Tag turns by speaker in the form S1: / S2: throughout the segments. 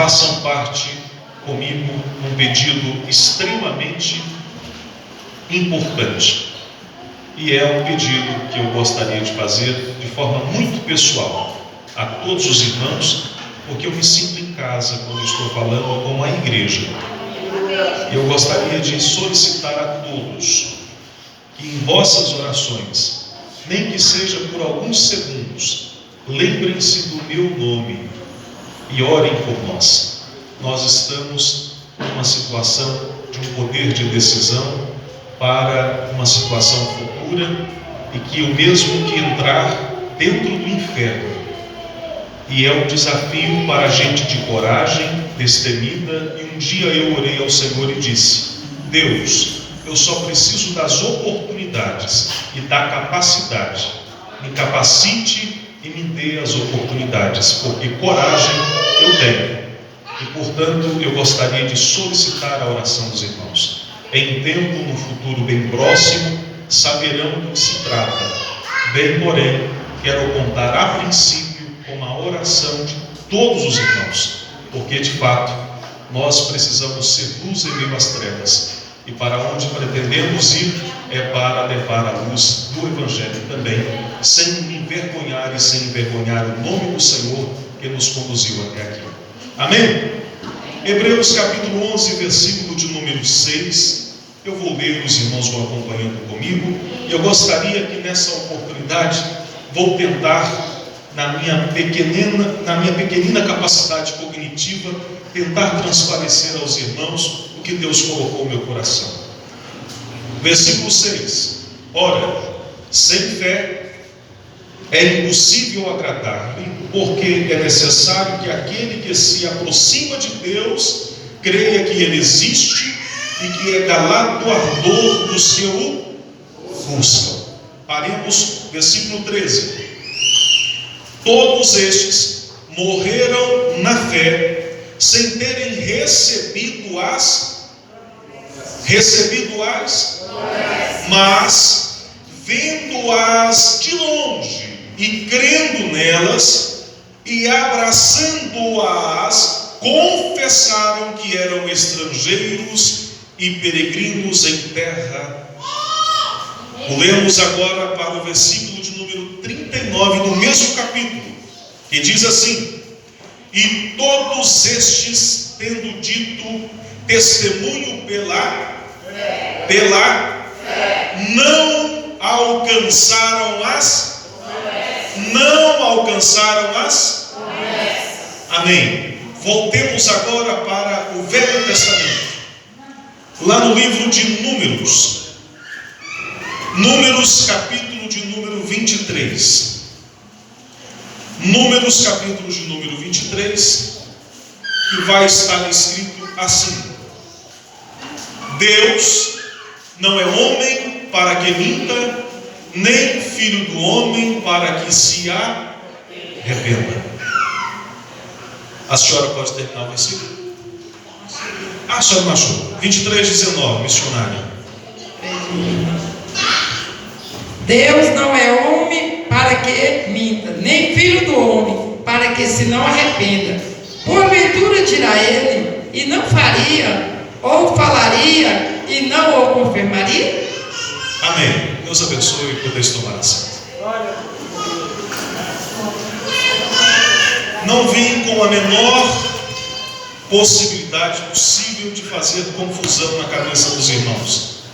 S1: façam parte comigo num pedido extremamente importante. E é um pedido que eu gostaria de fazer de forma muito pessoal a todos os irmãos, porque eu me sinto em casa quando estou falando com a igreja. Eu gostaria de solicitar a todos que em vossas orações, nem que seja por alguns segundos, lembrem-se do meu nome e orem por nós. Nós estamos numa situação de um poder de decisão para uma situação futura, e que o mesmo que entrar dentro do inferno, e é um desafio para gente de coragem, destemida. E um dia eu orei ao Senhor e disse: Deus, eu só preciso das oportunidades e da capacidade. Me capacite e me dê as oportunidades, porque coragem eu tenho. E portanto eu gostaria de solicitar a oração dos irmãos. Em tempo, no futuro bem próximo, saberão do que se trata. Bem, porém, quero contar a princípio com a oração de todos os irmãos, porque de fato nós precisamos ser luz em meio às trevas, e para onde pretendemos ir é para levar a luz do Evangelho também, sem me envergonhar e sem envergonhar o nome do Senhor que nos conduziu até aqui. Amém? Hebreus capítulo 11, versículo de número 6. Eu vou ler, os irmãos vão acompanhando comigo, e eu gostaria que nessa oportunidade vou tentar, na minha pequenina capacidade cognitiva, tentar transparecer aos irmãos o que Deus colocou no meu coração. Versículo 6. Ora, sem fé é impossível agradar-lhe, porque é necessário que aquele que se aproxima de Deus creia que Ele existe e que é galardoador dos que o buscam. Paremos, versículo 13. Todos estes morreram na fé, sem terem recebido as, mas vendo-as de longe e crendo nelas e abraçando-as, confessaram que eram estrangeiros e peregrinos em terra. Lemos agora para o versículo de número 39 do mesmo capítulo, que diz assim: e todos estes, tendo dito testemunho pela não alcançaram as Amém. Voltemos agora para o Velho Testamento, lá no livro de Números capítulo de número 23. Números capítulo de número 23, que vai estar escrito assim: Deus não é homem para que minta, nem filho do homem para que se arrependa. A senhora pode terminar o versículo? A senhora não achou? 23:19, missionária.
S2: Deus não é homem para que minta, nem filho do homem para que se não arrependa. Porventura dirá ele, e não faria, ou falaria, e não o confirmaria?
S1: Amém. Deus abençoe e podeis tomar assento. Não vim com a menor possibilidade possível de fazer confusão na cabeça dos irmãos,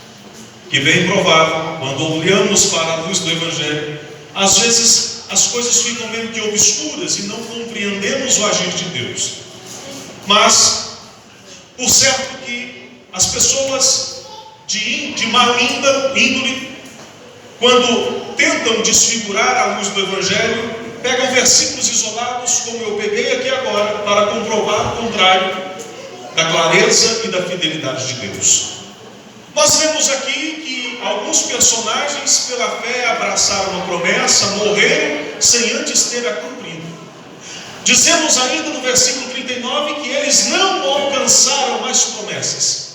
S1: que bem provável, quando olhamos para a luz do Evangelho, às vezes as coisas ficam meio que obscuras e não compreendemos o agir de Deus. Mas, por certo que as pessoas de má índole, quando tentam desfigurar a luz do Evangelho, pegam versículos isolados, como eu peguei aqui agora, para comprovar o contrário da clareza e da fidelidade de Deus. Nós vemos aqui que alguns personagens, pela fé, abraçaram a promessa, morreram sem antes ter a cumprido. Dizemos ainda no versículo 39 que eles não alcançaram as promessas.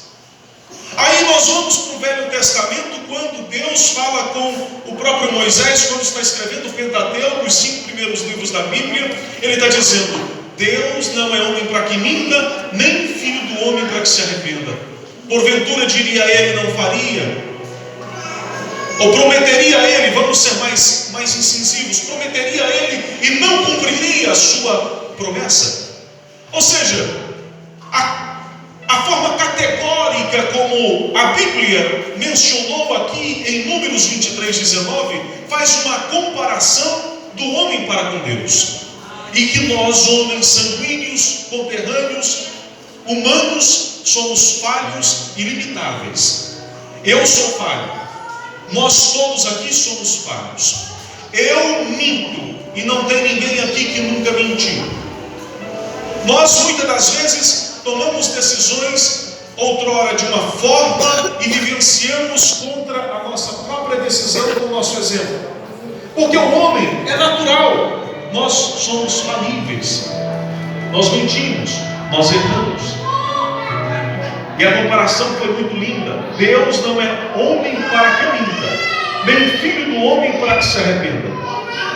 S1: Aí nós vamos para o Velho Testamento, quando Deus fala com o próprio Moisés, quando está escrevendo o Pentateuco, os 5 primeiros livros da Bíblia. Ele está dizendo: Deus não é homem para que minta, nem filho do homem para que se arrependa. Porventura diria ele, não faria? Ou prometeria a ele, vamos ser mais incisivos, prometeria a ele e não cumpriria a sua promessa? Ou seja, a forma categórica como a Bíblia mencionou aqui em Números 23:19 faz uma comparação do homem para com Deus. E que nós, homens sanguíneos, conterrâneos, humanos, somos falhos e limitáveis. Eu sou falho. Nós todos aqui somos falhos. Eu minto e não tem ninguém aqui que nunca mentiu. Nós muitas das vezes tomamos decisões outrora de uma forma e vivenciamos contra a nossa própria decisão com o nosso exemplo. Porque o homem é natural. Nós somos falíveis. Nós mentimos, nós erramos. E a comparação foi muito linda. Deus não é homem para que minta, nem filho do homem para que se arrependa.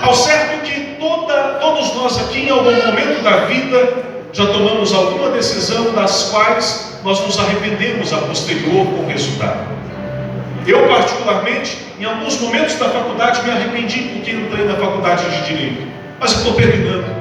S1: Ao certo que todos nós aqui em algum momento da vida já tomamos alguma decisão das quais nós nos arrependemos a posterior com o resultado. Eu particularmente, em alguns momentos da faculdade me arrependi porque entrei na faculdade de Direito, mas eu estou terminando.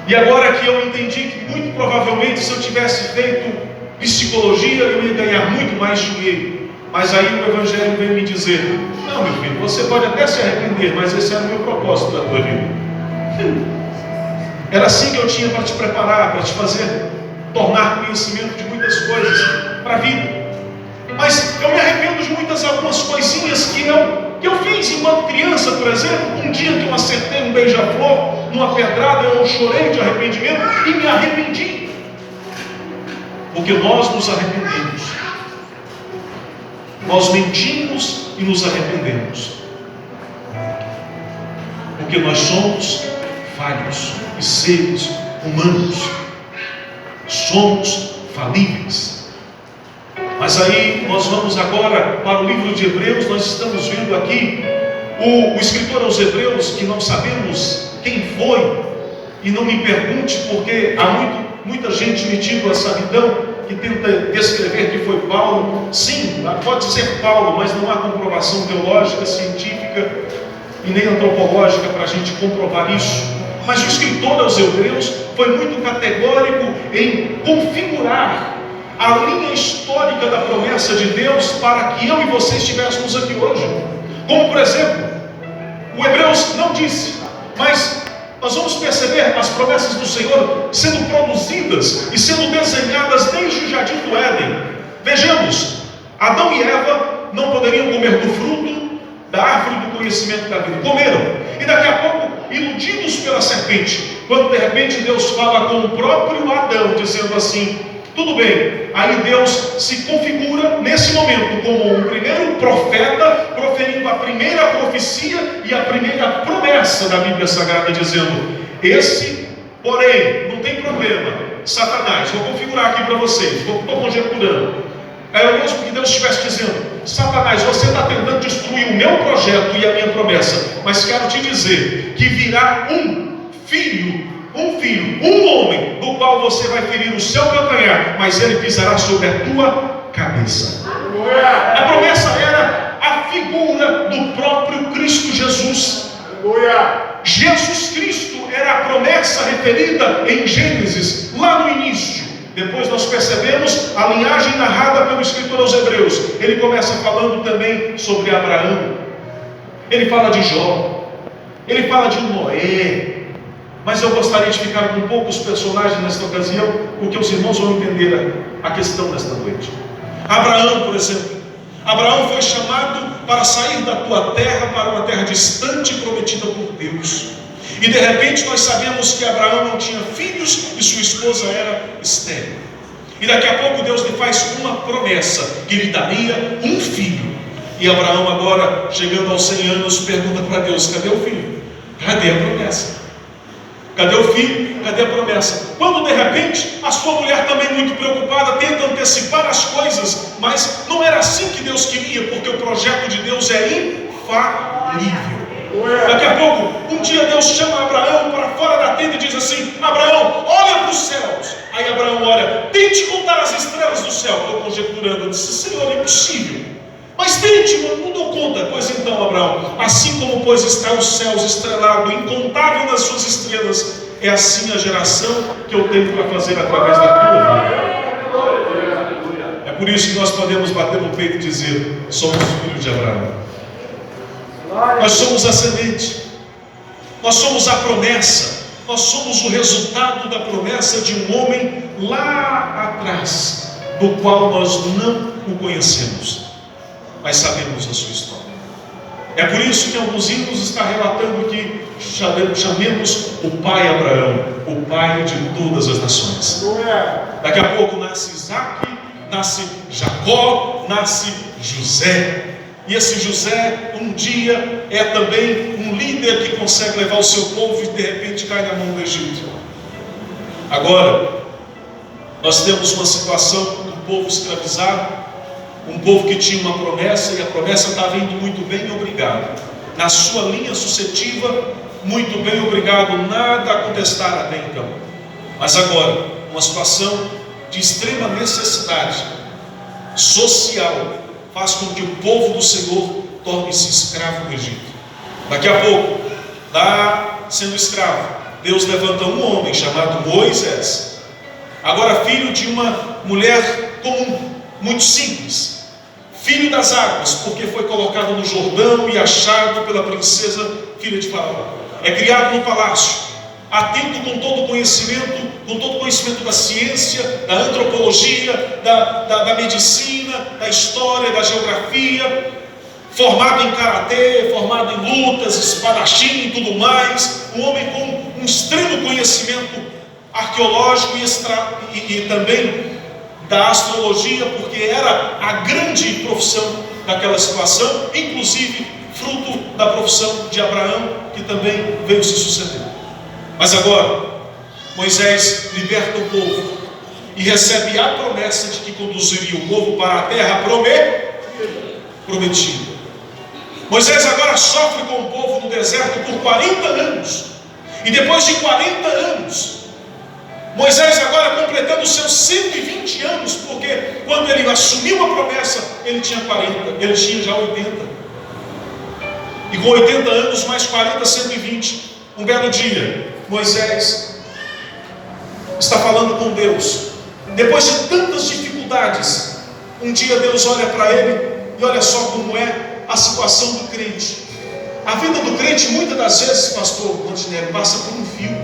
S1: E agora que eu entendi que muito provavelmente se eu tivesse feito psicologia eu ia ganhar muito mais dinheiro. Mas aí o Evangelho veio me dizer: não, meu filho, você pode até se arrepender, mas esse era o meu propósito da tua vida. Era assim que eu tinha para te preparar, para te fazer tornar conhecimento de muitas coisas para a vida. Mas eu me arrependo de algumas coisinhas que eu fiz enquanto criança, por exemplo. Um dia que eu acertei um beija-flor numa pedrada, eu chorei de arrependimento e me arrependi. Porque nós nos arrependemos. Nós mentimos e nos arrependemos. Porque nós somos falhos e seres humanos. Somos falíveis. Mas aí nós vamos agora para o livro de Hebreus. Nós estamos vendo aqui o escritor aos Hebreus, que não sabemos quem foi, e não me pergunte, porque há muita gente metida a sabidão que tenta descrever que foi Paulo. Sim, pode ser Paulo, mas não há comprovação teológica, científica e nem antropológica para a gente comprovar isso. Mas o escritor aos Hebreus foi muito categórico em configurar a linha histórica da promessa de Deus para que eu e você estivéssemos aqui hoje. Como por exemplo, o Hebreus não disse, mas nós vamos perceber as promessas do Senhor sendo produzidas e sendo desenhadas desde o jardim do Éden. Vejamos, Adão e Eva não poderiam comer do fruto da árvore do conhecimento da vida. Comeram, e daqui a pouco, iludidos pela serpente, quando de repente Deus fala com o próprio Adão, dizendo assim: tudo bem. Aí Deus se configura nesse momento como o primeiro profeta, proferindo a primeira profecia e a primeira promessa da Bíblia Sagrada, dizendo: esse, porém, não tem problema, Satanás, vou configurar aqui para vocês, estou conjecturando. Era mesmo que Deus estivesse dizendo: Satanás, você está tentando destruir o meu projeto e a minha promessa, mas quero te dizer que virá um filho, um homem, do qual você vai ferir o seu calcanhar, mas ele pisará sobre a tua cabeça. A promessa era a figura do próprio Cristo Jesus. Jesus Cristo era a promessa referida em Gênesis, lá no início. Depois nós percebemos a linhagem narrada pelo escritor aos Hebreus. Ele começa falando também sobre Abraão, ele fala de Jó, ele fala de Noé. Mas eu gostaria de ficar com poucos personagens nesta ocasião, porque os irmãos vão entender a questão desta noite. Abraão, por exemplo. Abraão foi chamado para sair da tua terra para uma terra distante prometida por Deus. E de repente nós sabemos que Abraão não tinha filhos e sua esposa era estéril. E daqui a pouco Deus lhe faz uma promessa, que lhe daria um filho. E Abraão agora, chegando aos 100 anos, pergunta para Deus: cadê o filho? Cadê a promessa? Cadê o filho? Cadê a promessa? Quando de repente a sua mulher também muito preocupada tenta antecipar as coisas, mas não era assim que Deus queria, porque o projeto de Deus é infalível. Daqui a pouco, um dia Deus chama Abraão para fora da tenda e diz assim: céu? Estou conjecturando. Eu disse: Senhor, é impossível. Mas tente, não dou conta. Pois então, Abraão, assim como pois está os céus estrelado, incontável nas suas estrelas, é assim a geração que eu tenho para fazer através da tua vida. É por isso que nós podemos bater no peito e dizer: somos filhos de Abraão. Nós somos a semente, nós somos a promessa, nós somos o resultado da promessa de um homem lá atrás, do qual nós não o conhecemos, mas sabemos a sua história. É por isso que alguns hinos está relatando que chamemos o pai Abraão, o pai de todas as nações. Daqui a pouco nasce Isaac, nasce Jacó, nasce José. E esse José, um dia, é também um líder que consegue levar o seu povo e de repente cai na mão do Egito. Agora, nós temos uma situação do povo escravizado, um povo que tinha uma promessa, e a promessa estava indo muito bem, obrigado. Na sua linha sucessiva, muito bem, obrigado, nada a contestar até então. Mas agora, uma situação de extrema necessidade social faz com que o povo do Senhor torne-se escravo no Egito. Daqui a pouco, lá sendo escravo, Deus levanta um homem chamado Moisés, agora filho de uma mulher comum, muito simples, filho das águas, porque foi colocado no Jordão e achado pela princesa filha de Faraó. É criado no palácio, atento com todo o conhecimento da ciência, da antropologia, da medicina, da história, da geografia, formado em karatê, formado em lutas, espadachim e tudo mais, um homem com um extremo conhecimento arqueológico e também da astrologia, porque era a grande profissão daquela situação, inclusive fruto da profissão de Abraão, que também veio se suceder. Mas agora, Moisés liberta o povo e recebe a promessa de que conduziria o povo para a terra prometida. Moisés agora sofre com o povo no deserto por 40 anos. E depois de 40 anos, Moisés agora completando os seus 120 anos, porque quando ele assumiu a promessa, ele tinha 40, ele tinha já 80. E com 80 anos, mais 40, 120. Um belo dia, Moisés está falando com Deus. Depois de tantas dificuldades, um dia Deus olha para ele e olha só como é a situação do crente. A vida do crente, muitas das vezes, pastor Montenegro, passa por um fio.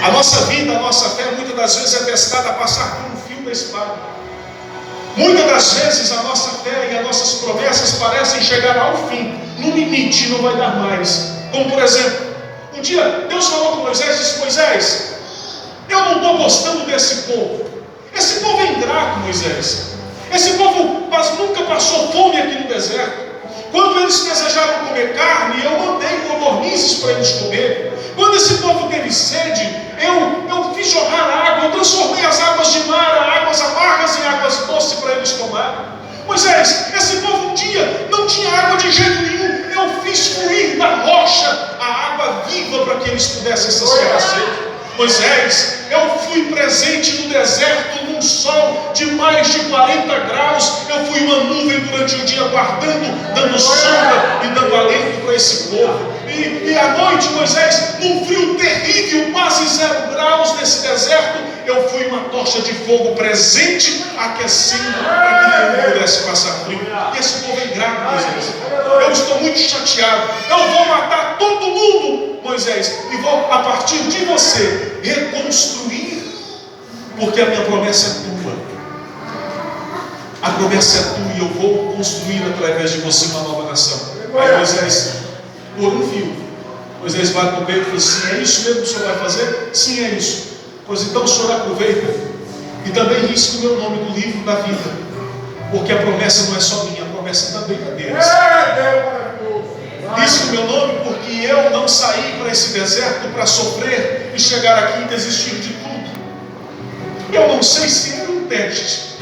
S1: A nossa vida, a nossa fé, muitas das vezes é testada a passar por um fio da espada. Muitas das vezes a nossa fé e as nossas promessas parecem chegar ao fim, no limite, não vai dar mais. Como por exemplo, um dia Deus falou com Moisés e disse: Moisés, eu não estou gostando desse povo. Esse povo é ingrato, Moisés. Esse povo nunca passou fome aqui no deserto. Quando eles desejaram comer carne, eu mandei codornizes para eles comer. Quando esse povo teve sede, eu fiz jorrar água, eu transformei as águas de mar, águas amargas em águas doces para eles tomarem. Moisés, esse povo um dia não tinha água de jeito nenhum. Eu fiz fluir da rocha a água viva para que eles pudessem saciar a sede. Moisés, eu fui presente no deserto num sol de mais de 40 graus. Eu fui uma nuvem durante o dia guardando, dando sombra e dando alento para esse povo. E à noite, Moisés, num frio terrível, quase 0 graus nesse deserto, eu fui uma tocha de fogo presente, aquecendo para que ninguém pudesse passar frio. E esse povo é ingrato, Moisés. Eu estou muito chateado. Eu vou matar todo mundo, Moisés, e vou, a partir de você, reconstruir, porque a minha promessa é tua. A promessa é tua e eu vou construir através de você uma nova nação. Aí Moisés, por um fio, Moisés vai para o peito e fala assim: é isso mesmo que o senhor vai fazer? Sim, é isso. Pois então o senhor aproveita e também risca o meu nome do livro da vida, porque a promessa não é só minha, a promessa também é deles. Risca o meu nome porque eu não saí para esse deserto para sofrer e chegar aqui e desistir de tudo. Eu não sei se era um teste,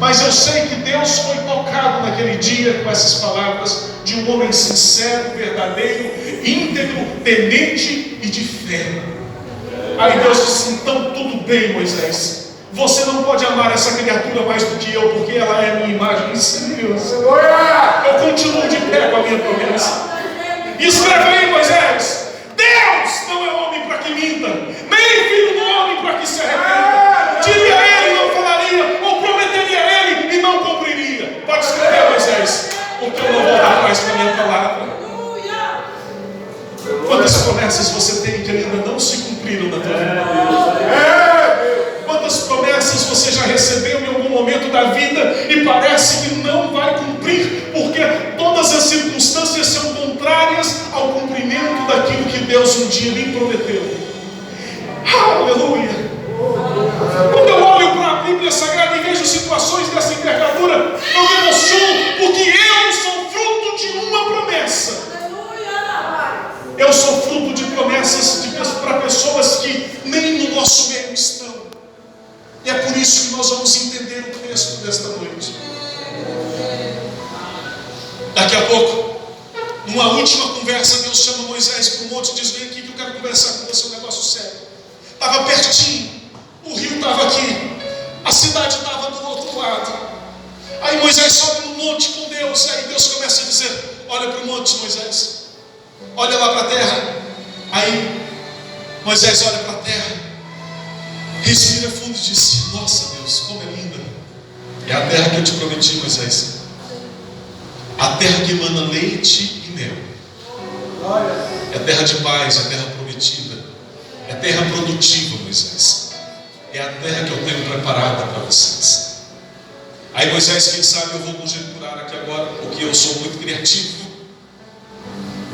S1: mas eu sei que Deus foi tocado naquele dia com essas palavras de um homem sincero, verdadeiro, íntegro, temente e de fé. Aí Deus disse: então tudo bem, Moisés, Você não pode amar essa criatura mais do que eu, porque ela é a minha imagem e semelhança. Eu continuo de pé com a minha promessa. Escreve aí, Moisés: Deus não é homem para que minta, nem filho do homem para que se arrependa. Diria a ele, não falaria, ou prometeria a ele e não cumpriria. Pode escrever, Moisés, porque eu não vou dar mais para a minha palavra. Quantas promessas você tem que ainda não se cumpriram na tua vida? Quantas promessas você já recebeu em algum momento da vida e parece que não vai cumprir, porque todas as circunstâncias são contrárias ao cumprimento daquilo que Deus um dia lhe prometeu. Aleluia! Quando eu olho para a Bíblia Sagrada e vejo situações dessa envergadura, eu me emociono, porque eu sou fruto de uma promessa. Eu sou fruto de promessas para pessoas que nem no nosso meio estão. E é por isso que nós vamos entender o texto desta noite. Daqui a pouco, numa última conversa, Deus chama Moisés para o monte e diz: vem aqui que eu quero conversar com você, um negócio sério. Estava pertinho, o rio estava aqui, a cidade estava do outro lado. Aí Moisés sobe no monte com Deus. Aí Deus começa a dizer: olha para o monte, Moisés, olha lá para a terra. Aí Moisés olha para a terra, respira fundo e disse: nossa Deus, como é linda. É a terra que eu te prometi, Moisés. A terra que emana leite e mel. É terra de paz, é terra prometida. É terra produtiva, Moisés. É a terra que eu tenho preparada para vocês. Aí Moisés, quem sabe eu vou conjecturar aqui agora, porque eu sou muito criativo.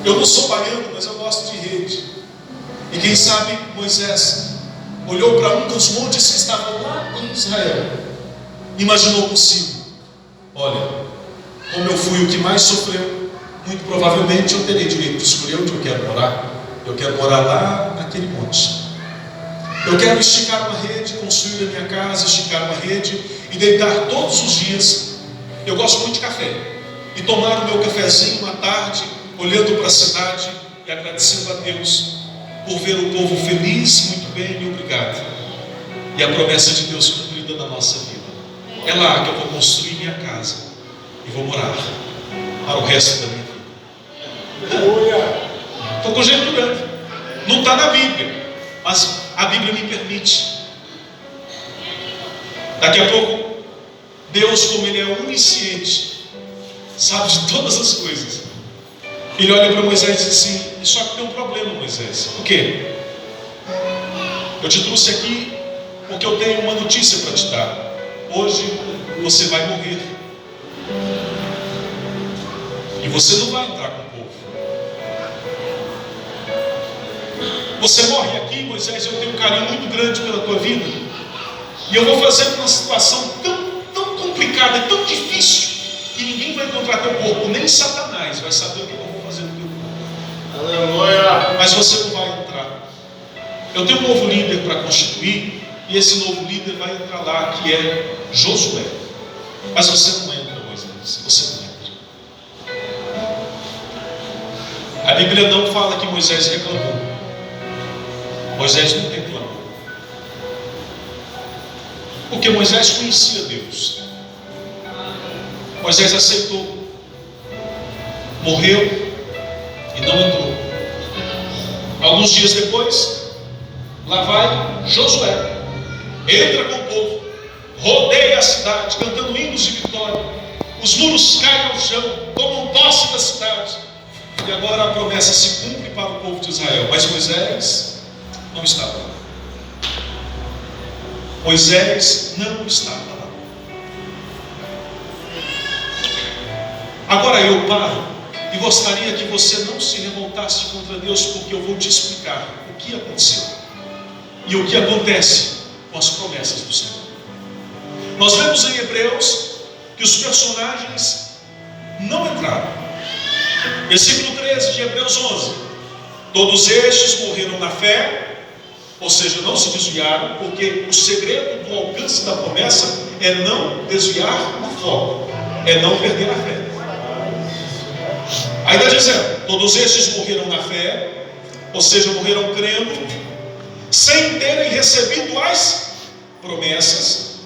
S1: Eu não sou baiano, mas eu gosto de rede. E quem sabe Moisés olhou para um dos montes que estavam lá em Israel, imaginou consigo: olha, como eu fui o que mais sofreu, muito provavelmente eu terei direito de escolher onde eu quero morar. Eu quero morar lá naquele monte. Eu quero esticar uma rede, construir a minha casa, esticar uma rede e deitar todos os dias. Eu gosto muito de café, e tomar o meu cafezinho à tarde, olhando para a cidade e agradecendo a Deus por ver o povo feliz, muito bem e obrigado. E a promessa de Deus cumprida na nossa vida. É lá que eu vou construir minha casa e vou morar para o resto da minha vida. Estou conjecturando. Não está na Bíblia, mas a Bíblia me permite. Daqui a pouco, Deus, como Ele é onisciente, sabe de todas as coisas, Ele olha para Moisés e diz assim: só que tem um problema, Moisés. O quê? Eu te trouxe aqui porque eu tenho uma notícia para te dar. Hoje você vai morrer. E você não vai entrar com o povo. Você morre aqui, Moisés, eu tenho um carinho muito grande pela tua vida. E eu vou fazer uma situação tão complicada, tão difícil, que ninguém vai encontrar teu corpo, nem Satanás vai saber o que eu vou fazer no teu corpo. Aleluia! Mas você não vai entrar. Eu tenho um novo líder para constituir, e esse novo líder vai entrar lá, que é Josué. Mas você não entra, Moisés, você não entra. A Bíblia não fala que Moisés reclamou. Moisés não reclamou, porque Moisés conhecia Deus. Moisés aceitou, morreu e não entrou. Alguns dias depois, lá vai Josué, entra com o povo, rodeia a cidade, cantando hinos de vitória. Os muros caem ao chão, tomam posse da cidade. E agora a promessa se cumpre para o povo de Israel. Mas Moisés não estava lá. Moisés não estava lá. Agora eu paro e gostaria que você não se revoltasse contra Deus, porque eu vou te explicar o que aconteceu e o que acontece com as promessas do Senhor. Nós vemos em Hebreus que os personagens não entraram. Versículo 13 de Hebreus 11: todos estes morreram na fé, ou seja, não se desviaram, porque o segredo do alcance da promessa é não desviar o foco, é não perder a fé. Aí está dizendo: todos estes morreram na fé, ou seja, morreram crendo, sem terem recebido as promessas,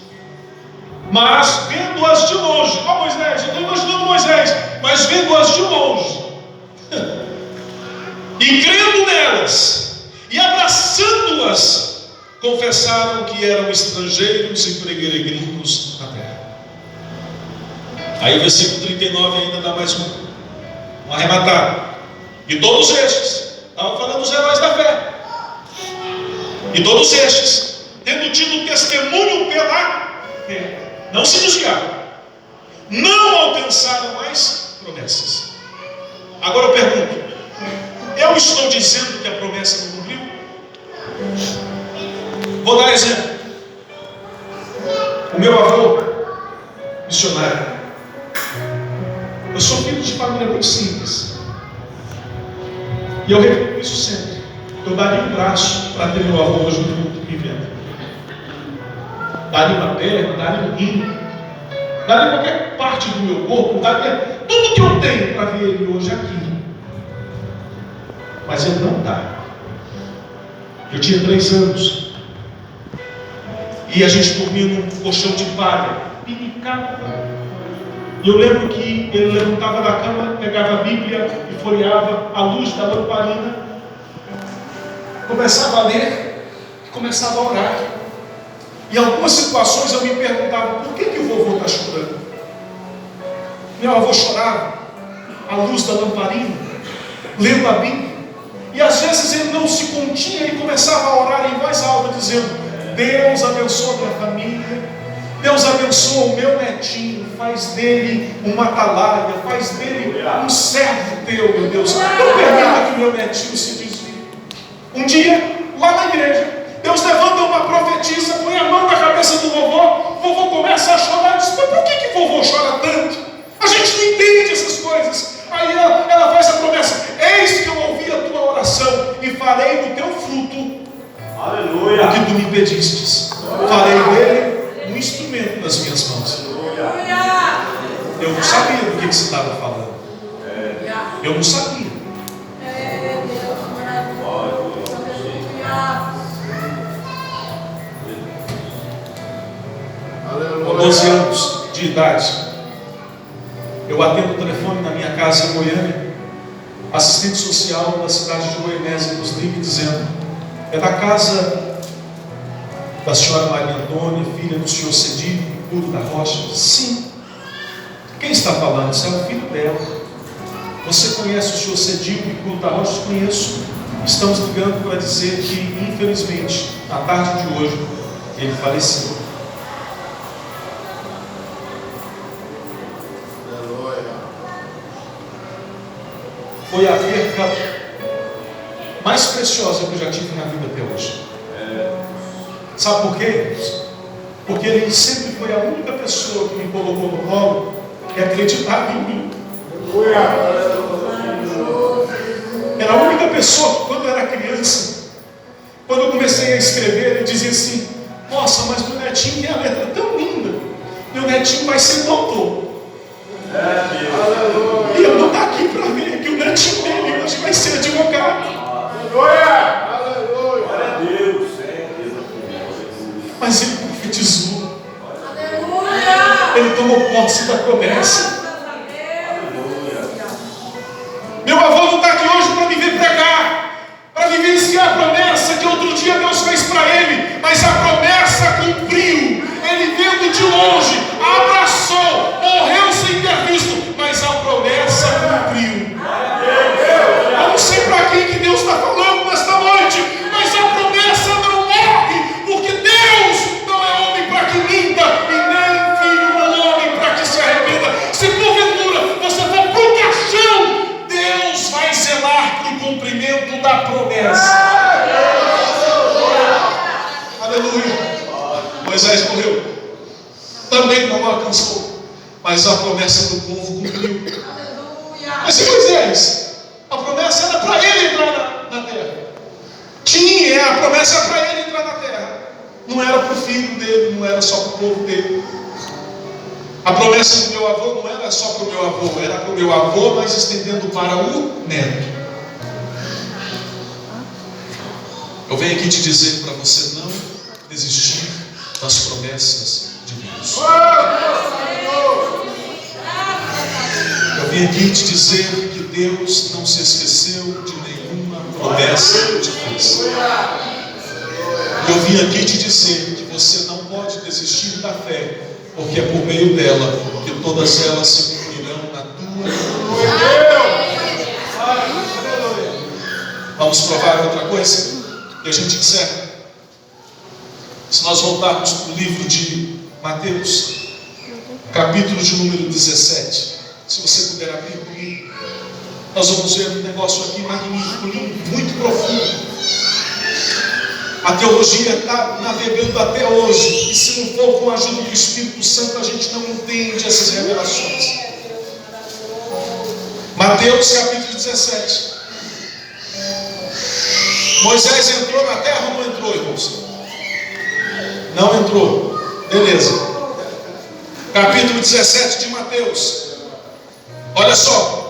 S1: mas vendo-as de longe. Ó Moisés, eu estou imaginando Moisés, mas vendo-as de longe, e crendo nelas, e abraçando-as, confessaram que eram estrangeiros e peregrinos na terra. Aí o versículo 39 ainda dá mais um arrematado. E todos estes, estava falando dos heróis da fé, e todos estes, tendo tido testemunho pela fé, não se desviaram, não alcançaram mais promessas. Agora eu pergunto: eu estou dizendo que a promessa não cumpriu? Vou dar exemplo. O meu avô, missionário, eu sou filho de família muito simples, e eu repito isso sempre. Eu daria um braço para ter meu avô hoje no mundo que me vendo. Daria uma perna, daria um rim, daria qualquer parte do meu corpo, daria tudo que eu tenho para ver ele hoje aqui. Mas ele não está. Eu tinha 3 anos, e a gente dormia num colchão de palha, pinicado. E eu lembro que ele levantava da cama, pegava a Bíblia e folheava à luz da lamparina, começava a ler e começava a orar. Em algumas situações eu me perguntava: por que o vovô está chorando? Meu avô chorava à luz da lamparina, lendo a Bíblia, e às vezes ele não se continha e começava a orar em voz alta, dizendo: Deus abençoa a minha família, Deus abençoa o meu netinho, faz dele uma atalaia, faz dele um servo teu, meu Deus. Não permita que meu netinho se desvie. Um dia, lá na igreja, Deus levanta uma profetisa, põe a mão na cabeça do vovô, o vovô começa a chorar e diz: mas por que vovô chora tanto? A gente não entende essas coisas. Aí ela faz a promessa: eis que eu ouvi a tua oração e farei do teu fruto, aleluia, o que tu me pedistes. Farei dele um instrumento nas minhas mãos. Eu não sabia do que você estava falando. Eu não sabia. Com 12 anos de idade, eu atendo o telefone na minha casa em Goiânia. Assistente social da cidade de Goianésia nos liga dizendo: é da casa da senhora Maria Antônia, filha do senhor Cedilho Puro da Rocha? Sim. Quem está falando? Isso é o filho dela. Você conhece o senhor Cedilho Puro da Rocha? Conheço. Estamos ligando para dizer que, infelizmente, na tarde de hoje, ele faleceu. Foi a perca mais preciosa que eu já tive na vida até hoje. Sabe por quê? Porque ele sempre foi a única pessoa que me colocou no colo e acreditava em mim. Era a única pessoa que, quando eu era criança, quando eu comecei a escrever, ele dizia assim: nossa, mas meu netinho tem a letra tão linda, meu netinho vai ser doutor. E eu não estou aqui para ver que o netinho dele hoje vai ser advogado. Mas ele profetizou. Ele tomou posse da promessa. Meu avô não está aqui hoje para me ver pregar, para vivenciar a promessa que outro dia Deus fez para ele, mas a promessa cumpriu. Ele vendo de longe, abraçou, morreu sem ter visto, mas a promessa cumpriu. Eu não sei para quem que Deus está falando nesta noite, mas a promessa não morre, porque Deus não é homem para que minta, e nem filho do homem para que se arrependa. Se porventura você for para o caixão, Deus vai zelar para o cumprimento da promessa. Aleluia. Moisés morreu, também não alcançou, mas a promessa do povo cumpriu. Mas e Moisés? A promessa era para ele entrar na terra. A promessa era para ele entrar na terra. Não era para o filho dele, não era só para o povo dele. A promessa do meu avô não era só para o meu avô, era para o meu avô, mas estendendo para o neto. Eu venho aqui te dizer para você não desistir das promessas de Deus. Eu vim aqui te dizer que Deus não se esqueceu de nenhuma promessa que te fez. Eu vim aqui te dizer que você não pode desistir da fé, porque é por meio dela que todas elas se cumprirão na tua vida. Vamos provar outra coisa? E a gente encerra. Se nós voltarmos para o livro de Mateus, capítulo de número 17, se você puder abrir comigo, nós vamos ver um negócio aqui magnífico, muito profundo. A teologia está navegando até hoje, e se não for com a ajuda do Espírito Santo, a gente não entende essas revelações. Mateus capítulo 17. Moisés entrou na terra ou não entrou, irmãos? Não entrou. Beleza. Capítulo 17 de Mateus. Olha só.